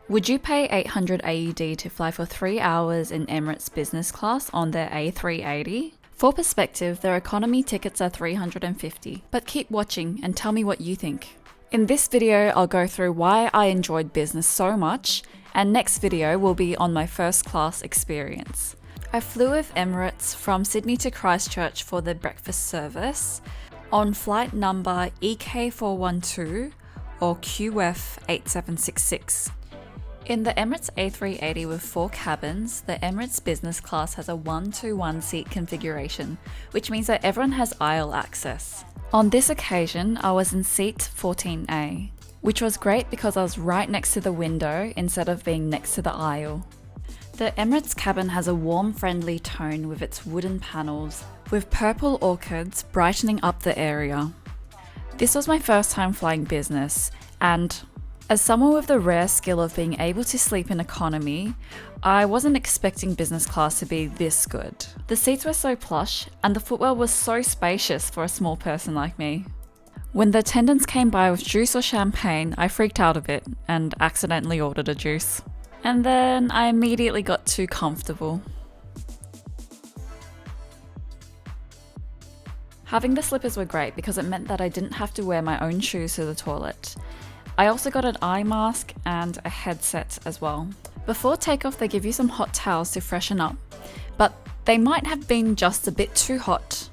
Would you pay 800 AUD to fly for 3 hours in Emirates business class on their A380? For perspective, their economy tickets are $350, but keep watching and tell me what you think. In this video, I'll go through why I enjoyed business so much, and next video will be on my first class experience. I flew with Emirates from Sydney to Christchurch for the breakfast service on flight number EK412 or QF8766. In the Emirates A380 with 4 cabins, the Emirates business class has a 1-to-1 seat configuration, which means that everyone has aisle access. On this occasion, I was in seat 14A, which was great because I was right next to the window instead of being next to the aisle. The Emirates cabin has a warm, friendly tone with its wooden panels, with purple orchids brightening up the area. This was my first time flying business, and as someone with the rare skill of being able to sleep in economy, I wasn't expecting business class to be this good. The seats were so plush, and the footwell was so spacious for a small person like me. When the attendants came by with juice or champagne, I freaked out a bit and accidentally ordered a juice. And then I immediately got too comfortable. Having the slippers were great because it meant that I didn't have to wear my own shoes to the toilet. I also got an eye mask and a headset as well. Before takeoff, they give you some hot towels to freshen up, but they might have been just a bit too hot.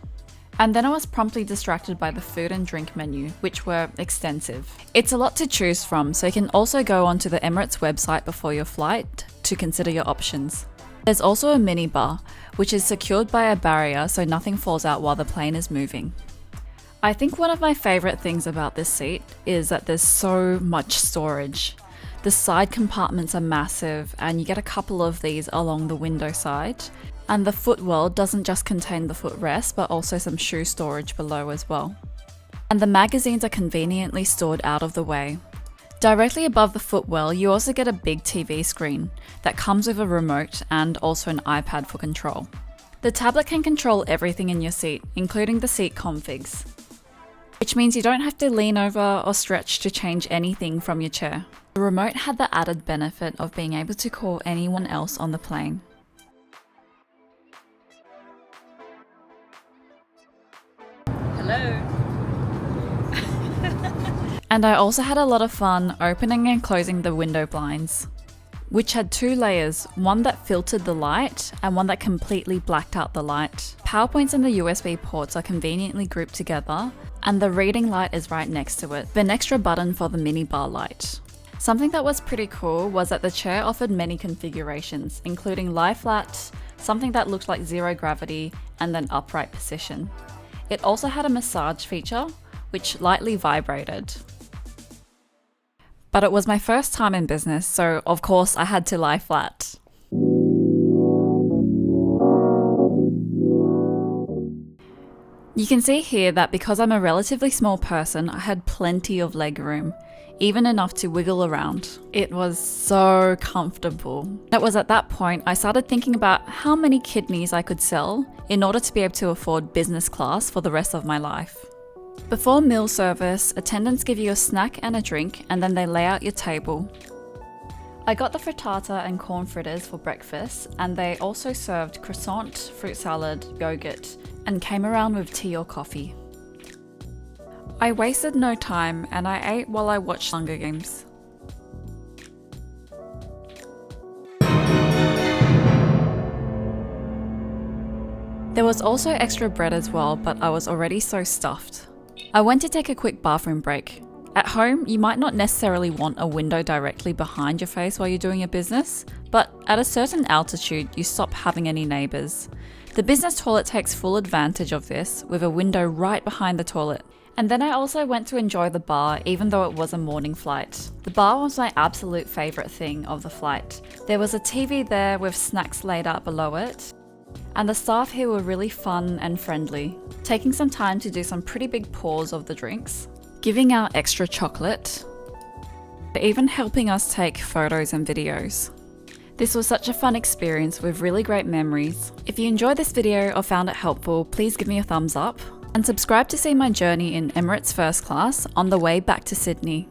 And then I was promptly distracted by the food and drink menu, which were extensive. It's a lot to choose from, so you can also go onto the Emirates website before your flight to consider your options. There's also a minibar, which is secured by a barrier so nothing falls out while the plane is moving. I think one of my favourite things about this seat is that there's so much storage. The side compartments are massive and you get a couple of these along the window side. And the footwell doesn't just contain the footrest but also some shoe storage below as well. And the magazines are conveniently stored out of the way. Directly above the footwell, you also get a big TV screen that comes with a remote and also an iPad for control. The tablet can control everything in your seat, including the seat configs, which means you don't have to lean over or stretch to change anything from your chair. The remote had the added benefit of being able to call anyone else on the plane. Hello. And I also had a lot of fun opening and closing the window blinds, which had 2 layers, one that filtered the light and one that completely blacked out the light. Power points and the USB ports are conveniently grouped together, and the reading light is right next to it, with an extra button for the minibar light. Something that was pretty cool was that the chair offered many configurations, including lie flat, something that looked like zero gravity, and then upright position. It also had a massage feature, which lightly vibrated. But it was my first time in business, so of course I had to lie flat. You can see here that because I'm a relatively small person, I had plenty of leg room, even enough to wiggle around. It was so comfortable. It was at that point I started thinking about how many kidneys I could sell in order to be able to afford business class for the rest of my life. Before meal service, attendants give you a snack and a drink, and then they lay out your table. I got the frittata and corn fritters for breakfast, and they also served croissant, fruit salad, yogurt, and came around with tea or coffee. I wasted no time, and I ate while I watched Hunger Games. There was also extra bread as well, but I was already so stuffed. I went to take a quick bathroom break. At home, you might not necessarily want a window directly behind your face while you're doing your business, but at a certain altitude, you stop having any neighbours. The business toilet takes full advantage of this, with a window right behind the toilet. And then I also went to enjoy the bar, even though it was a morning flight. The bar was my absolute favourite thing of the flight. There was a TV there with snacks laid out below it, and the staff here were really fun and friendly, taking some time to do some pretty big pours of the drinks, giving out extra chocolate, even helping us take photos and videos. This was such a fun experience with really great memories. If you enjoyed this video or found it helpful, please give me a thumbs up and subscribe to see my journey in Emirates First Class on the way back to Sydney.